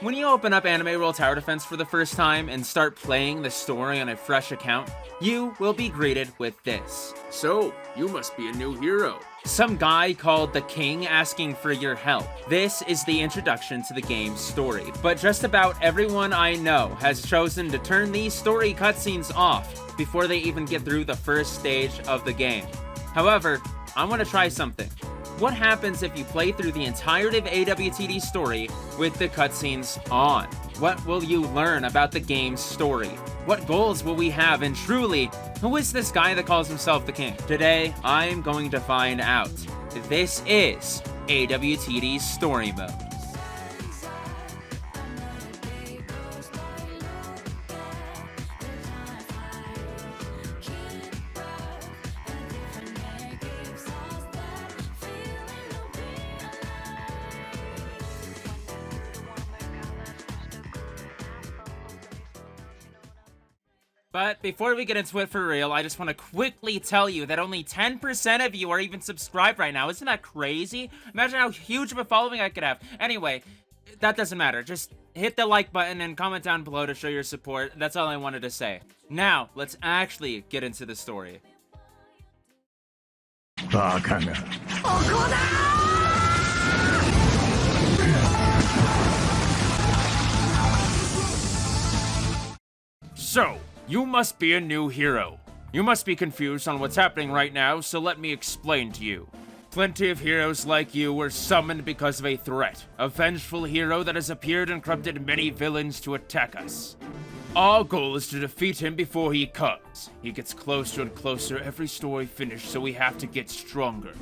When you open up Anime World Tower Defense for the first time and start playing the story on a fresh account, you will be greeted with this. So, you must be a new hero. Some guy called the King asking for your help. This is the introduction to the game's story, but just about everyone I know has chosen to turn these story cutscenes off before they even get through the first stage of the game. However, I want to try something. What happens if you play through the entirety of AWTD story with the cutscenes on? What will you learn about the game's story? What goals will we have? And truly, who is this guy that calls himself the King? Today, I'm going to find out. This is AWTD's story mode. But before we get into it for real, I just want to quickly tell you that only 10% of you are even subscribed right now. Isn't that crazy? Imagine how huge of a following I could have. Anyway, that doesn't matter. Just hit the like button and comment down below to show your support. That's all I wanted to say. Now, let's actually get into the story. So, you must be a new hero. You must be confused on what's happening right now, so let me explain to you. Plenty of heroes like you were summoned because of a threat. A vengeful hero that has appeared and corrupted many villains to attack us. Our goal is to defeat him before he comes. He gets closer and closer every story finished, so we have to get stronger.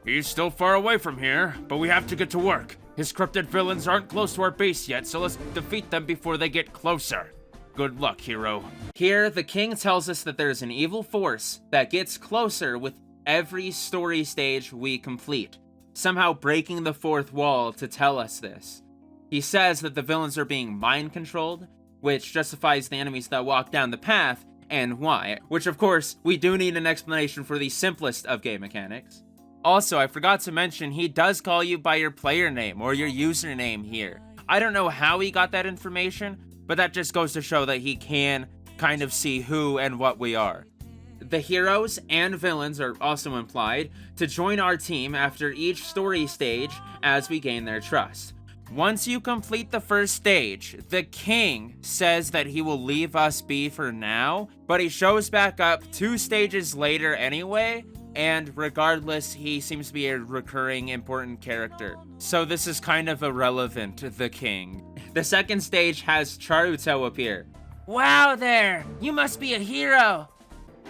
He's still far away from here, but we have to get to work. His corrupted villains aren't close to our base yet, so let's defeat them before they get closer. Good luck, hero. Here, the King tells us that there's an evil force that gets closer with every story stage we complete, somehow breaking the fourth wall to tell us this. He says that the villains are being mind-controlled, which justifies the enemies that walk down the path, and why, which of course, we do need an explanation for the simplest of game mechanics. Also, I forgot to mention, he does call you by your player name or your username here. I don't know how he got that information, but that just goes to show that he can kind of see who and what we are. The heroes and villains are also implied to join our team after each story stage as we gain their trust. Once you complete the first stage, the King says that he will leave us be for now, but he shows back up 2 stages later anyway, and regardless, he seems to be a recurring important character. So this is kind of irrelevant, the King. The second stage has Charuto appear. Wow there! You must be a hero!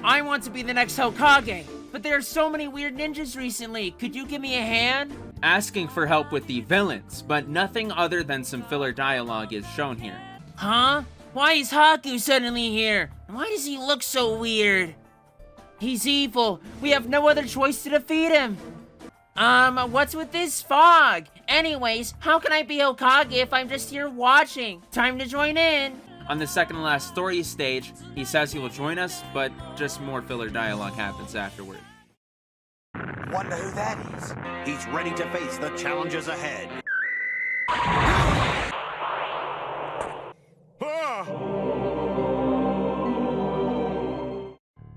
I want to be the next Hokage, but there are so many weird ninjas recently. Could you give me a hand? Asking for help with the villains, but nothing other than some filler dialogue is shown here. Huh? Why is Haku suddenly here? Why does he look so weird? He's evil. We have no other choice to defeat him. What's with this fog? Anyways, how can I be Hokage if I'm just here watching? Time to join in. On the second and last story stage, he says he will join us, but just more filler dialogue happens afterward. Wonder who that is. He's ready to face the challenges ahead.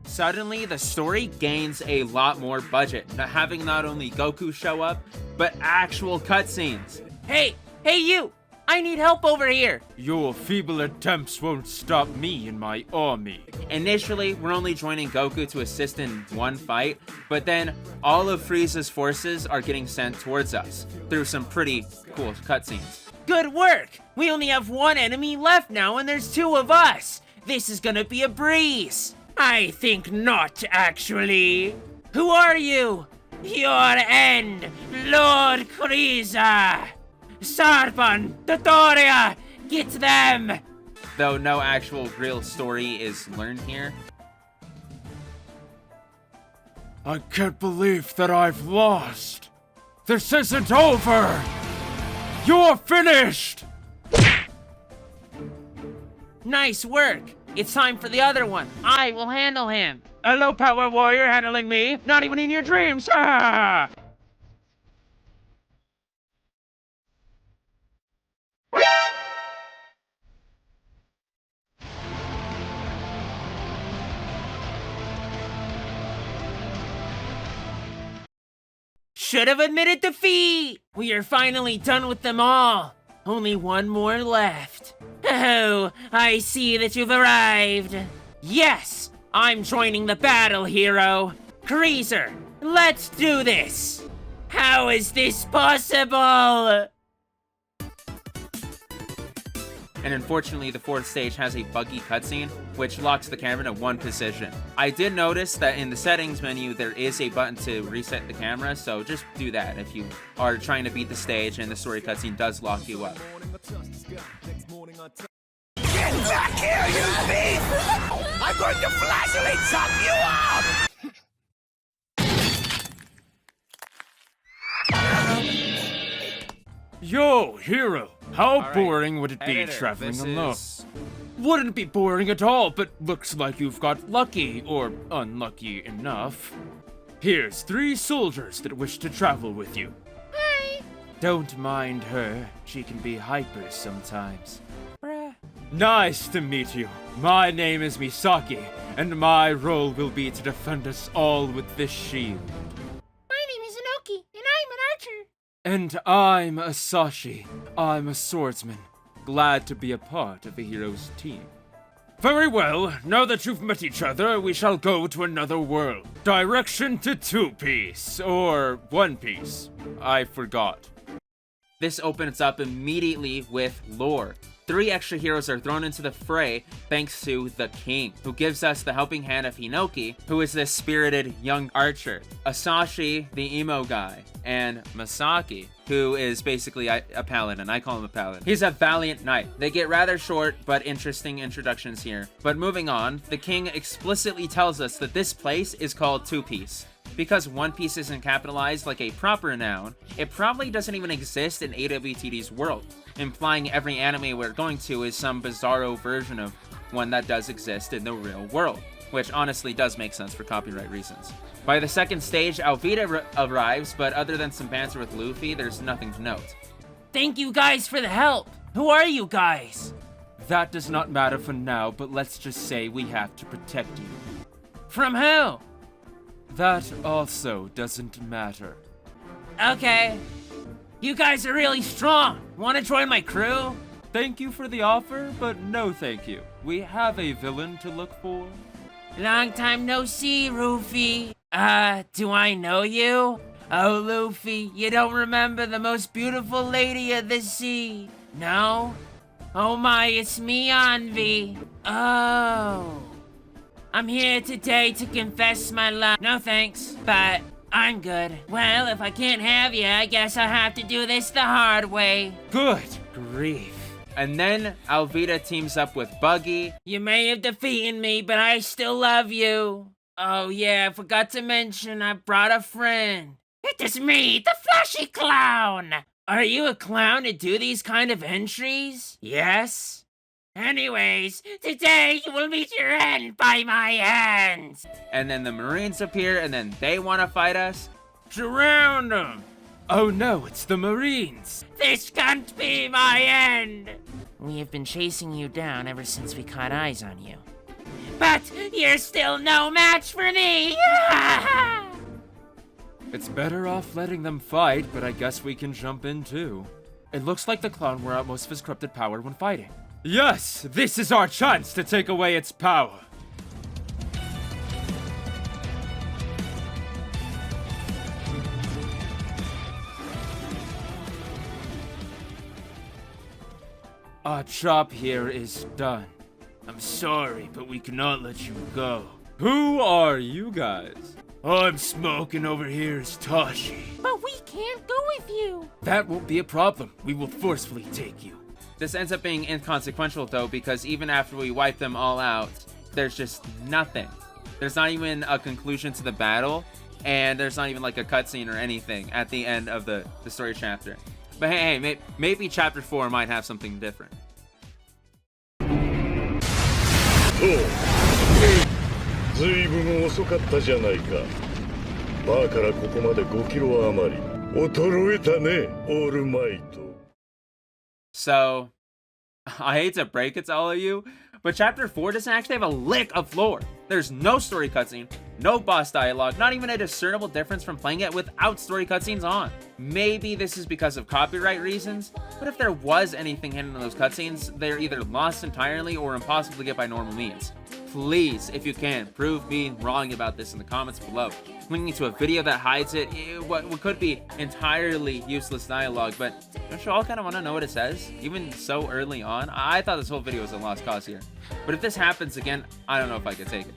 Suddenly, the story gains a lot more budget, having not only Goku show up, but actual cutscenes. Hey you! I need help over here! Your feeble attempts won't stop me and my army. Initially, we're only joining Goku to assist in one fight, but then all of Frieza's forces are getting sent towards us through some pretty cool cutscenes. Good work! We only have one enemy left now and there's 2 of us! This is gonna be a breeze! I think not, actually. Who are you? Your end, Lord Frieza! Sarpan, Dodoria, get them! Though no actual real story is learned here. I can't believe that I've lost. This isn't over! You're finished! Nice work! It's time for the other one. I will handle him. A low power warrior handling me? Not even in your dreams! Ah! should have admitted defeat! We are finally done with them all. Only one more left. Oh, I see that you've arrived. Yes, I'm joining the battle, hero. Greaser, let's do this. How is this possible? And unfortunately, the fourth stage has a buggy cutscene, which locks the camera in one position. I did notice that in the settings menu, there is a button to reset the camera, so just do that if you are trying to beat the stage and the story cutscene does lock you up. Get back here, you thief! I'm going to flashlight chop you up! Yo, hero, how right, boring would it be editor, traveling this alone? is- Wouldn't be boring at all, but looks like you've got lucky, or unlucky enough. Here's 3 soldiers that wish to travel with you. Hi. Don't mind her. She can be hyper sometimes. Bruh. Nice to meet you. My name is Misaki, and my role will be to defend us all with this shield. My name is Inoki, and I'm an archer. And I'm Asashi. I'm a swordsman. Glad to be a part of a hero's team. Very well, now that you've met each other, we shall go to another world. Direction to 2-piece, or 1-piece. I forgot. This opens up immediately with lore. 3 extra heroes are thrown into the fray thanks to the king, who gives us the helping hand of Hinoki, who is this spirited young archer, Asashi, the emo guy, and Masaki, who is basically a paladin. I call him a paladin. He's a valiant knight. They get rather short but interesting introductions here. But moving on, the king explicitly tells us that this place is called 2-piece. Because 1-piece isn't capitalized like a proper noun, it probably doesn't even exist in AWTD's world, implying every anime we're going to is some bizarro version of one that does exist in the real world, which honestly does make sense for copyright reasons. By the second stage, AWTD arrives, but other than some banter with Luffy, there's nothing to note. Thank you guys for the help. Who are you guys? That does not matter for now, but let's just say we have to protect you. From who? That also doesn't matter. Okay. You guys are really strong. Want to join my crew? Thank you for the offer, but no thank you. We have a villain to look for. Long time no see, Luffy. Do I know you? Oh, Luffy, you don't remember the most beautiful lady of the sea? No? Oh my, it's me, Anvi. Oh. I'm here today to confess my love. No thanks, but I'm good. Well, if I can't have you, I guess I'll have to do this the hard way. Good grief. And then Alvida teams up with Buggy. You may have defeated me, but I still love you. Oh yeah, I forgot to mention I brought a friend. It is me, the flashy clown. Are you a clown to do these kind of entries? Yes? Anyways, today you will meet your end by my hands. And then the Marines appear, and then they want to fight us. Surround them. Oh no, it's the Marines. This can't be my end. We have been chasing you down ever since we caught eyes on you. But you're still no match for me. It's better off letting them fight, but I guess we can jump in too. It looks like the clown wore out most of his corrupted power when fighting. Yes, this is our chance to take away its power. Our job here is done. I'm sorry, but we cannot let you go. Who are you guys? I'm smoking over here as Tashi. But we can't go with you. That won't be a problem. We will forcefully take you. This ends up being inconsequential though, because even after we wipe them all out, there's just nothing. There's not even a conclusion to the battle, and there's not even like a cutscene or anything at the end of the story chapter. But hey, maybe chapter 4 might have something different. ずいぶん遅かったじゃないか。バーからここまで5キロ余り。衰えたね、オールマイト。 So, I hate to break it to all of you, but chapter 4 doesn't actually have a lick of lore. There's no story cutscene, No boss dialogue, not even a discernible difference from playing it without story cutscenes on. Maybe this is because of copyright reasons, but if there was anything hidden in those cutscenes, they're either lost entirely or impossible to get by normal means. Please, if you can, prove me wrong about this in the comments below. Linking to a video that hides it, what could be entirely useless dialogue, but don't you all kind of want to know what it says? Even so early on? I thought this whole video was a lost cause here. But if this happens again, I don't know if I could take it.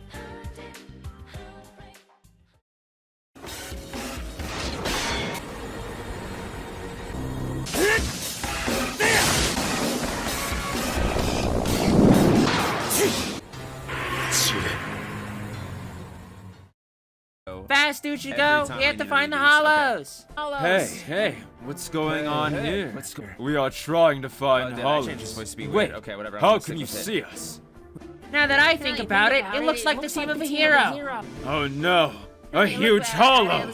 Fast, Uchigo! We have to find the hollows! Hey, what's going on here? We are trying to find hollows. Wait, okay, whatever. how can you see us? Now that I think about it, it looks like the seam of a hero. Oh no, a huge hollow!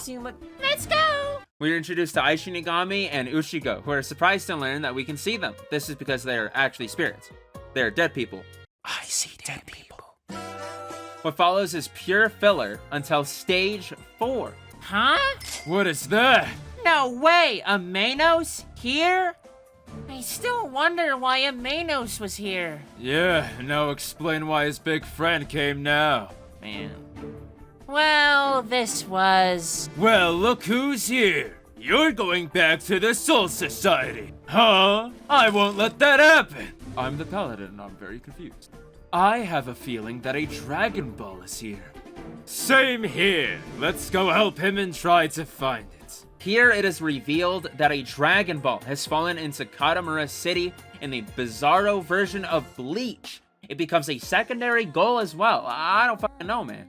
Let's go! We are introduced to Aishinigami and Uchigo, who are surprised to learn that we can see them. This is because they are actually spirits. They are dead people. I see dead people. What follows is pure filler until stage 4. Huh? What is that? No way! A Manos? Here? I still wonder why a Manos was here. Yeah, now explain why his big friend came now. Man. Well, this was... Well, look who's here. You're going back to the Soul Society. Huh? I won't let that happen. I'm the Paladin and I'm very confused. I have a feeling that a Dragon Ball is here. Same here. Let's go help him and try to find it. Here it is revealed that a Dragon Ball has fallen into Katamura City in the bizarro version of Bleach. It becomes a secondary goal as well. I don't fucking know, man.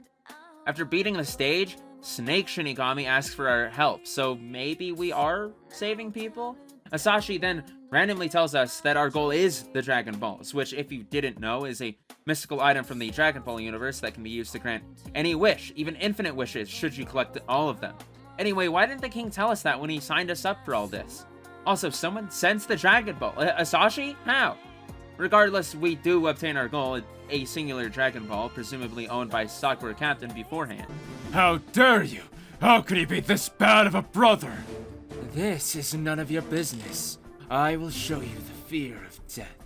After beating the stage, Snake Shinigami asks for our help, so maybe we are saving people? Asashi then randomly tells us that our goal is the Dragon Balls, which, if you didn't know, is a mystical item from the Dragon Ball universe that can be used to grant any wish, even infinite wishes, should you collect all of them. Anyway, why didn't the king tell us that when he signed us up for all this? Also, someone sends the Dragon Ball. Asashi? How? Regardless, we do obtain our goal, a singular Dragon Ball, presumably owned by Sakura Captain beforehand. How dare you! How could he be this bad of a brother? This is none of your business. I will show you the fear of death.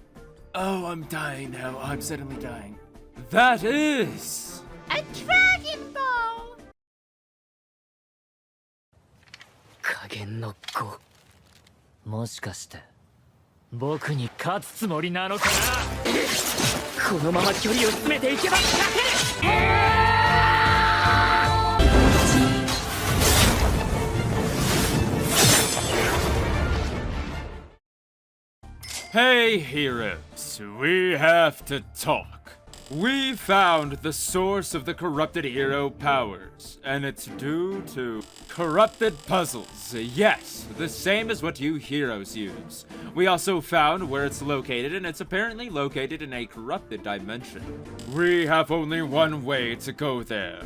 Oh, I'm dying now. I'm suddenly dying. That is... a Dragon Ball! 加減の子もしかして僕に勝つつもりなのかなこのまま距離を詰めていけば勝てる Hey, heroes, we have to talk. We found the source of the corrupted hero powers, and it's due to corrupted puzzles. Yes, the same as what you heroes use. We also found where it's located, and it's apparently located in a corrupted dimension. We have only one way to go there.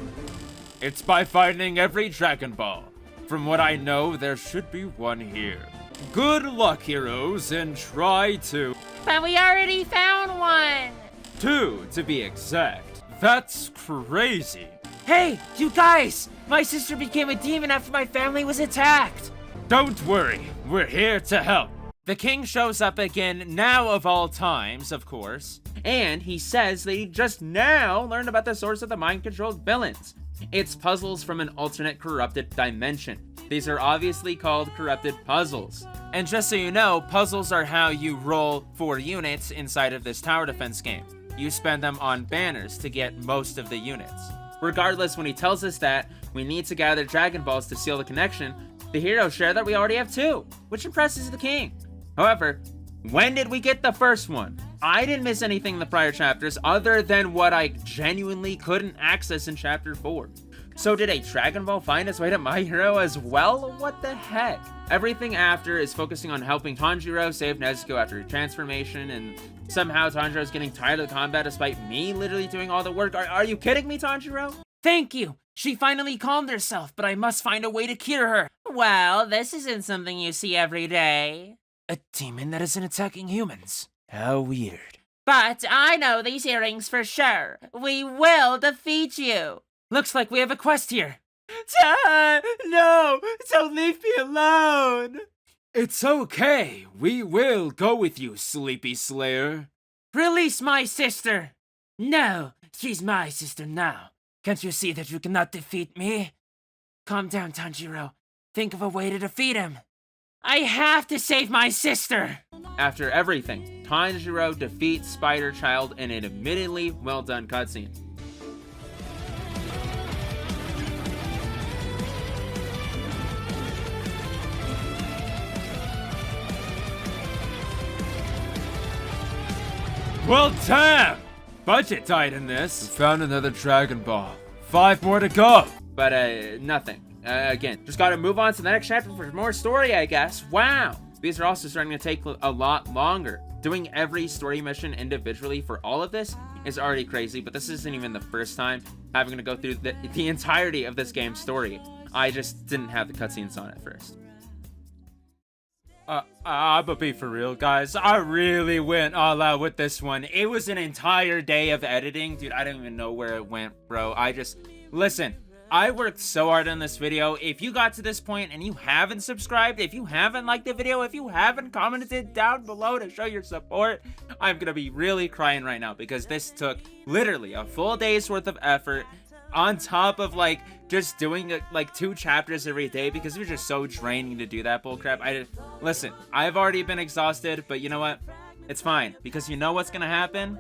It's by finding every Dragon Ball. From what I know, there should be one here. Good luck, heroes, and try to... But we already found one! 2, to be exact. That's crazy. Hey, you guys! My sister became a demon after my family was attacked! Don't worry, we're here to help. The king shows up again, now of all times, of course. And he says that he just now learned about the source of the mind-controlled villains. It's puzzles from an alternate corrupted dimension. These are obviously called corrupted puzzles. And just so you know, puzzles are how you roll 4 units inside of this tower defense game. You spend them on banners to get most of the units. Regardless, when he tells us that we need to gather Dragon Balls to seal the connection, the heroes share that we already have 2, which impresses the king. However, when did we get the first one? I didn't miss anything in the prior chapters other than what I genuinely couldn't access in chapter 4. So did a Dragon Ball find its way to my hero as well? What the heck? Everything after is focusing on helping Tanjiro save Nezuko after her transformation, and somehow Tanjiro's getting tired of the combat despite me literally doing all the work. Are you kidding me, Tanjiro? Thank you! She finally calmed herself, but I must find a way to cure her. Well, this isn't something you see every day. A demon that isn't attacking humans. How weird. But I know these earrings for sure. We will defeat you. Looks like we have a quest here. No! Don't leave me alone! It's okay. We will go with you, Sleepy Slayer. Release my sister! No, she's my sister now. Can't you see that you cannot defeat me? Calm down, Tanjiro. Think of a way to defeat him. I have to save my sister! After everything, Tanjiro defeats Spider Child in an admittedly well-done cutscene. Well, damn! Budget tight in this. We found another Dragon Ball. 5 more to go. But, nothing. Again, just gotta move on to the next chapter for more story, I guess. Wow! These are also starting to take a lot longer. Doing every story mission individually for all of this is already crazy, but this isn't even the first time having to go through the entirety of this game's story. I just didn't have the cutscenes on at first. But be for real, guys. I really went all out with this one. It was an entire day of editing. Dude, I don't even know where it went, bro. Listen, I worked so hard on this video. If you got to this point and you haven't subscribed, if you haven't liked the video, if you haven't commented down below to show your support, I'm gonna be really crying right now because this took literally a full day's worth of effort on top of like just doing like 2 chapters every day because it was just so draining to do that bullcrap. Listen, I've already been exhausted, but you know what? It's fine because you know what's gonna happen?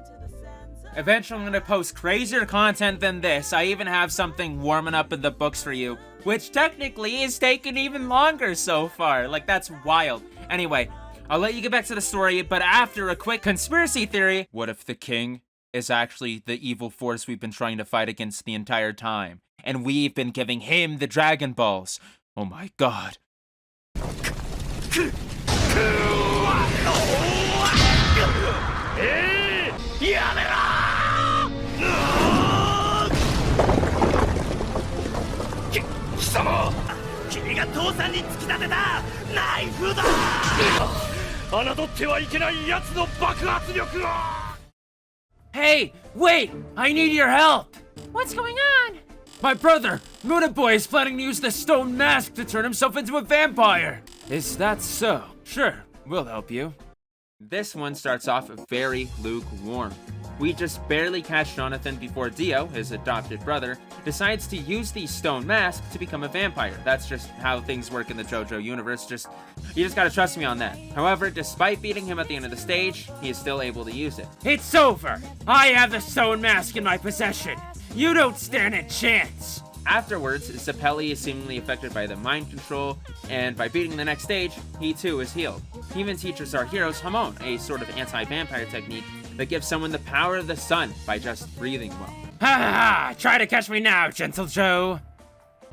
Eventually I'm gonna post crazier content than this. I even have something warming up in the books for you, which technically is taking even longer so far. Like, that's wild. Anyway, I'll let you get back to the story, but after a quick conspiracy theory, what if the king is actually the evil force we've been trying to fight against the entire time, and we've been giving him the Dragon Balls? Oh my god. Hey, wait! I need your help! What's going on? My brother, Munaboy, is planning to use the stone mask to turn himself into a vampire. Is that so? Sure, we'll help you. This one starts off very lukewarm. We just barely catch Jonathan before Dio, his adopted brother, decides to use the stone mask to become a vampire. That's just how things work in the JoJo universe. You just gotta trust me on that. However, despite beating him at the end of the stage, he is still able to use it. It's over! I have the stone mask in my possession! You don't stand a chance! Afterwards, Zeppeli is seemingly affected by the mind control, and by beating the next stage, he too is healed. He even teaches our heroes Hamon, a sort of anti-vampire technique that gives someone the power of the sun by just breathing well. Ha ha ha! Try to catch me now, Gentle Joe!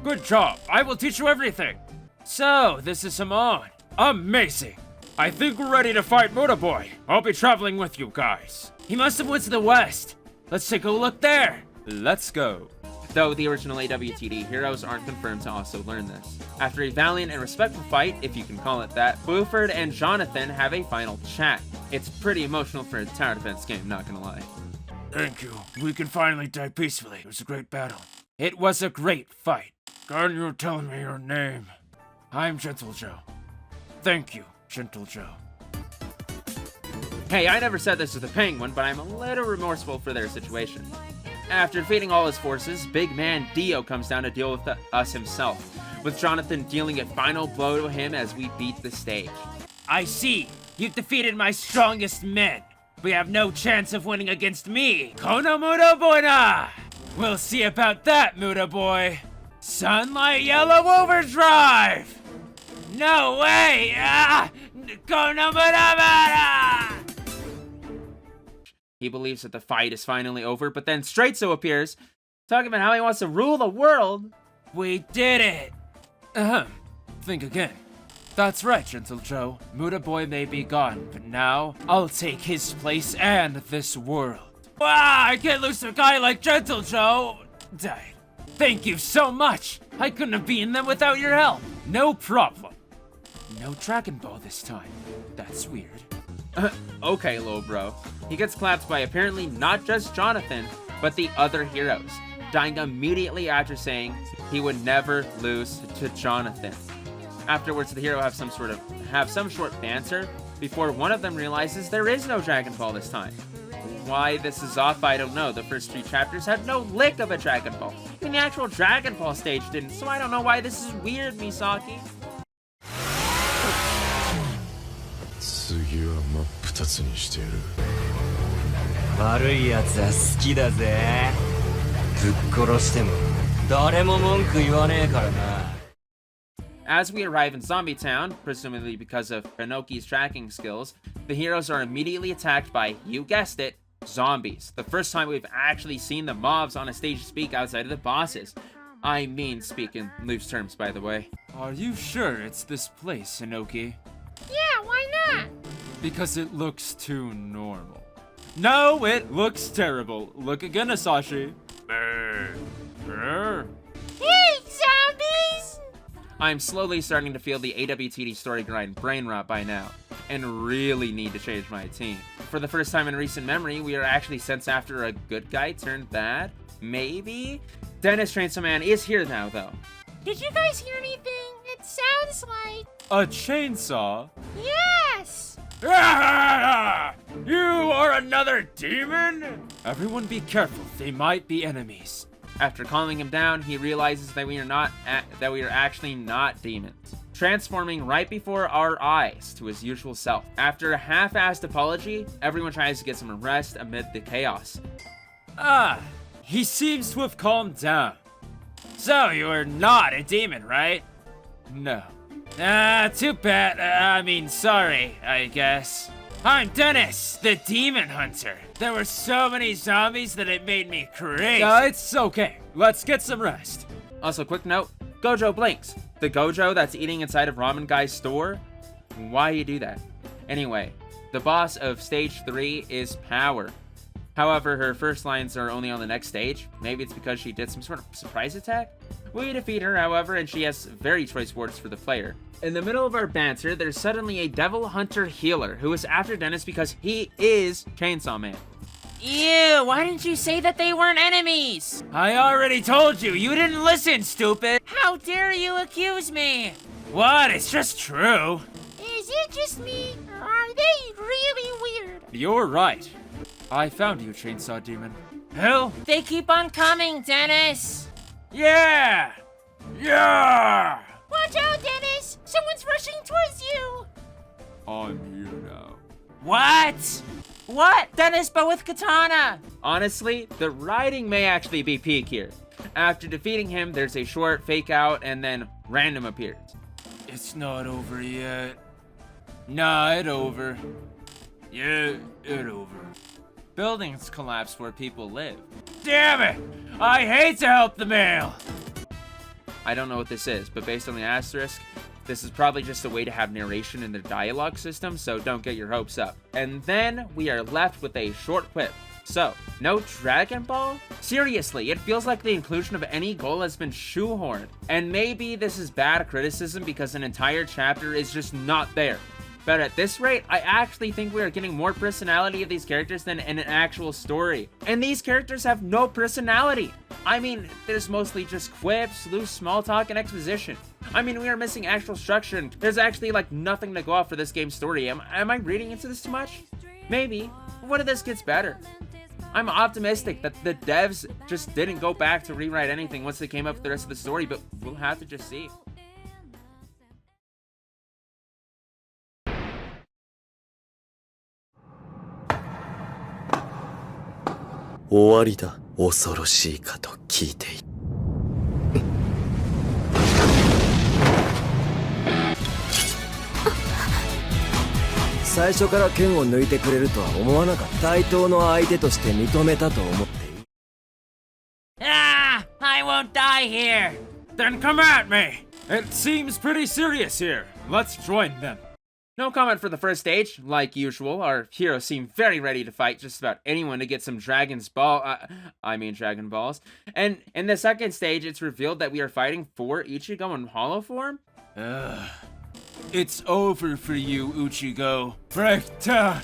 Good job, I will teach you everything. So, this is Hamon. Amazing. I think we're ready to fight Munaboy. I'll be traveling with you guys. He must have went to the west. Let's take a look there. Let's go. Though the original AWTD heroes aren't confirmed to also learn this. After a valiant and respectful fight, if you can call it that, Buford and Jonathan have a final chat. It's pretty emotional for a tower defense game, not gonna lie. Thank you. We can finally die peacefully. It was a great battle. It was a great fight. Can you tell me your name? I'm Gentle Joe. Thank you, Gentle Joe. Hey, I never said this to the Penguin, but I'm a little remorseful for their situation. After defeating all his forces, big man Dio comes down to deal with us himself, with Jonathan dealing a final blow to him as we beat the stage. I see. You've defeated my strongest men. We have no chance of winning against me. Kono Munaboy na! We'll see about that, Munaboy. Sunlight Yellow Overdrive! No way! Kono Munaboy! He believes that the fight is finally over, but then Straitso appears, talking about how he wants to rule the world. We did it! Think again. That's right, Gentle Joe. Munaboy may be gone, but now I'll take his place and this world. Wow, I can't lose to a guy like Gentle Joe! Died. Thank you so much. I couldn't have beaten them without your help. No problem. No Dragon Ball this time. That's weird. Okay, little bro. He gets clapped by apparently not just Jonathan, but the other heroes. dying immediately after saying he would never lose to Jonathan. Afterwards, the hero have some short banter before one of them realizes there is no Dragon Ball this time. Why this is off, I don't know. The first 3 chapters had no lick of a Dragon Ball. Even the actual Dragon Ball stage didn't, so I don't know why this is weird, Misaki. 次は真っ二つにしてやる。悪いやつは好きだぜ。ぶっ殺しても誰も文句言わねえからな。As we arrive in Zombie Town, presumably because of Pinoki's tracking skills, the heroes are immediately attacked by, you guessed it, zombies. The first time we've actually seen the mobs on a stage speak outside of the bosses. I mean speak in loose terms, by the way. Are you sure it's this place, Inoki? Yeah, why not? Because it looks too normal. No, it looks terrible. Look again, Asashi. Hey, zombies! I'm slowly starting to feel the AWTD story grind brain rot by now, and really need to change my team. For the first time in recent memory, we are actually sent after a good guy turned bad? Maybe? Dennis Chainsaw Man is here now, though. Did you guys hear anything? It sounds like... A chainsaw? Yes! You are another demon? Everyone be careful, they might be enemies. After calming him down, he realizes that we are actually not demons, transforming right before our eyes to his usual self. After a half-assed apology, everyone tries to get some rest amid the chaos. He seems to have calmed down. So you are not a demon, right? No. Too bad. Sorry, I guess. I'm Dennis, the demon hunter. There were so many zombies that it made me crazy. It's okay. Let's get some rest. Also, quick note, Gojo blinks. The Gojo that's eating inside of Ramen Guy's store? Why you do that? Anyway, the boss of stage 3 is Power. However, her first lines are only on the next stage. Maybe it's because she did some sort of surprise attack? We defeat her, however, and she has very choice words for the player. In the middle of our banter, there's suddenly a devil hunter healer who is after Dennis because he is Chainsaw Man. Ew, why didn't you say that they weren't enemies? I already told you. You didn't listen, stupid. How dare you accuse me? What? It's just true. Is it just me, or are they really weird? You're right. I found you, Chainsaw Demon. Hell? They keep on coming, Dennis! Yeah! Yeah! Watch out, Dennis! Someone's rushing towards you! I'm here now. What? What? Dennis, but with katana! Honestly, the writing may actually be peak here. After defeating him, there's a short fake out and then random appears. It's not over yet. Nah, it over. Yeah, it over. Buildings collapse where people live. Damn it! I hate to help the male! I don't know what this is, but based on the asterisk, this is probably just a way to have narration in the dialogue system, so don't get your hopes up. And then we are left with a short quip. So, no Dragon Ball? Seriously, it feels like the inclusion of any goal has been shoehorned. And maybe this is bad criticism because an entire chapter is just not there. But at this rate, I actually think we are getting more personality of these characters than in an actual story. And these characters have no personality. I mean, there's mostly just quips, loose small talk, and exposition. I mean, we are missing actual structure, and there's actually like nothing to go off for this game's story. Am I reading into this too much? Maybe. What if this gets better? I'm optimistic that the devs just didn't go back to rewrite anything once they came up with the rest of the story, but we'll have to just see. 終わりだ。恐ろしいかと聞いている。最初から剣を抜いてくれるとは思わなかった。対等の相手として認めたと思っている。Ah! I won't die here! Then come at me! It seems pretty serious here. Let's join them. No comment for the first stage. Like usual, our heroes seem very ready to fight just about anyone to get some Dragon Balls. And in the second stage, it's revealed that we are fighting for Ichigo in hollow form? It's over for you, Uchigo. Break down!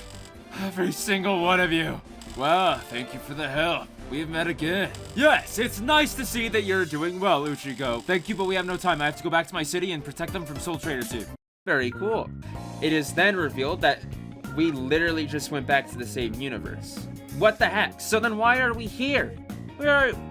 Every single one of you. Well, thank you for the help. we've met again. Yes, it's nice to see that you're doing well, Uchigo. Thank you, but we have no time. I have to go back to my city and protect them from Soul Trader 2. Very cool. It is then revealed that we literally just went back to the same universe. What the heck? So then why are we here?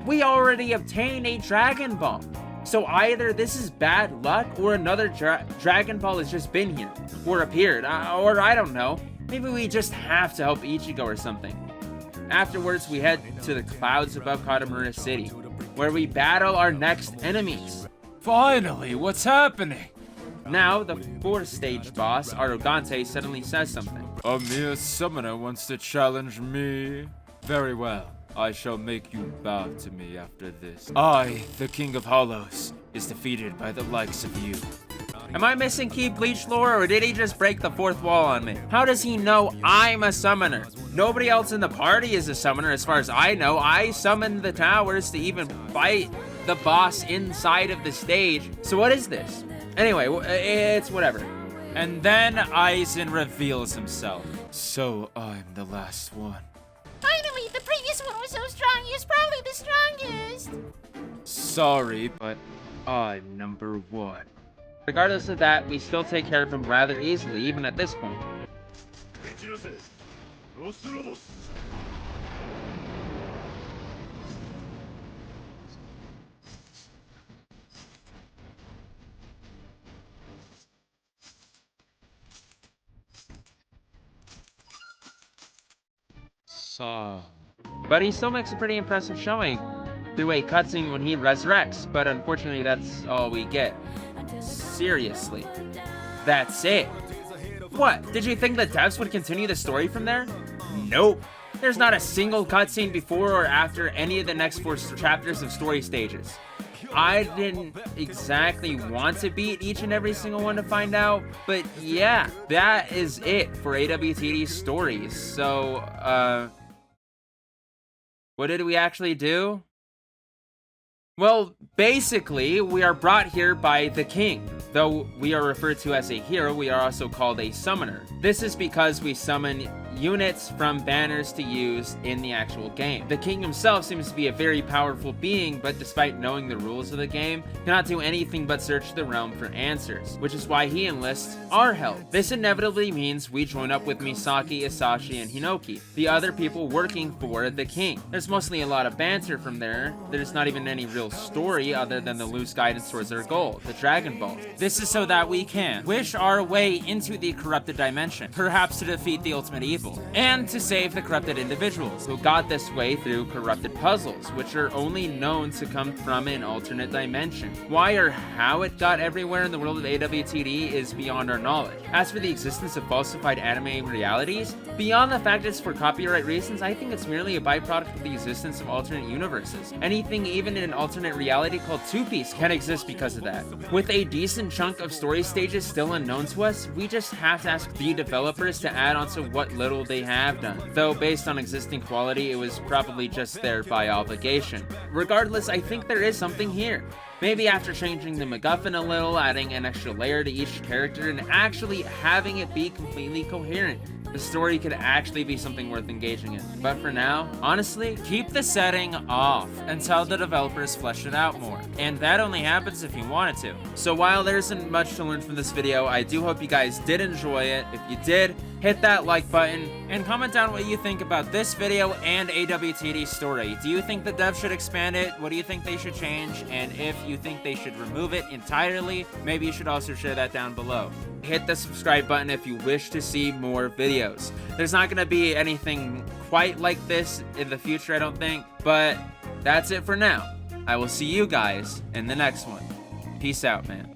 We already obtained a Dragon Ball. So either this is bad luck or another Dragon Ball has just been here or appeared, or I don't know. Maybe we just have to help Ichigo or something. Afterwards, we head to the clouds above Katamura City, where we battle our next enemies. Finally, what's happening? Now, the 4th stage boss, Arrogante, suddenly says something. A mere summoner wants to challenge me. Very well. I shall make you bow to me after this. I, the King of Hollows, is defeated by the likes of you. Am I missing key Bleach lore, or did he just break the 4th wall on me? How does he know I'm a summoner? Nobody else in the party is a summoner as far as I know. I summoned the towers to even fight the boss inside of the stage. So what is this? Anyway, it's whatever. And then Aizen reveals himself. So I'm the last one. Finally, the previous one was so strong, he was probably the strongest. Sorry, but I'm number 1. Regardless of that, we still take care of him rather easily, even at this point. But he still makes a pretty impressive showing through a cutscene when he resurrects, but unfortunately that's all we get. Seriously. That's it. What? Did you think the devs would continue the story from there? Nope. There's not a single cutscene before or after any of the next 4 chapters of story stages. I didn't exactly want to beat each and every single one to find out, but yeah, that is it for AWTD stories. So, what did we actually do? Well, basically, we are brought here by the king. Though we are referred to as a hero, we are also called a summoner. This is because we summon units from banners to use in the actual game. The king himself seems to be a very powerful being, but despite knowing the rules of the game, cannot do anything but search the realm for answers, which is why he enlists our help. This inevitably means we join up with Misaki, Isashi, and Hinoki, the other people working for the king. There's mostly a lot of banter from there. There's not even any real story other than the loose guidance towards our goal, the Dragon Ball. This is so that we can wish our way into the corrupted dimension, perhaps to defeat the ultimate evil, and to save the corrupted individuals who got this way through corrupted puzzles, which are only known to come from an alternate dimension. Why or how it got everywhere in the world of AWTD is beyond our knowledge. As for the existence of falsified anime realities, beyond the fact it's for copyright reasons, I think it's merely a byproduct of the existence of alternate universes. Anything even in an alternate reality called Two Piece can exist because of that. With a decent chunk of story stages still unknown to us, we just have to ask the developers to add on to what little they have done. Though based on existing quality, it was probably just there by obligation. Regardless, I think there is something here. Maybe after changing the MacGuffin a little, adding an extra layer to each character, and actually having it be completely coherent, the story could actually be something worth engaging in. But for now, honestly, keep the setting off until the developers flesh it out more. And that only happens if you want it to. So while there isn't much to learn from this video, I do hope you guys did enjoy it. If you did, hit that like button and comment down what you think about this video and AWTD's story. Do you think the devs should expand it? What do you think they should change? And if you think they should remove it entirely, maybe you should also share that down below. Hit the subscribe button if you wish to see more videos. There's not going to be anything quite like this in the future, I don't think, but that's it for now. I will see you guys in the next one. Peace out, man.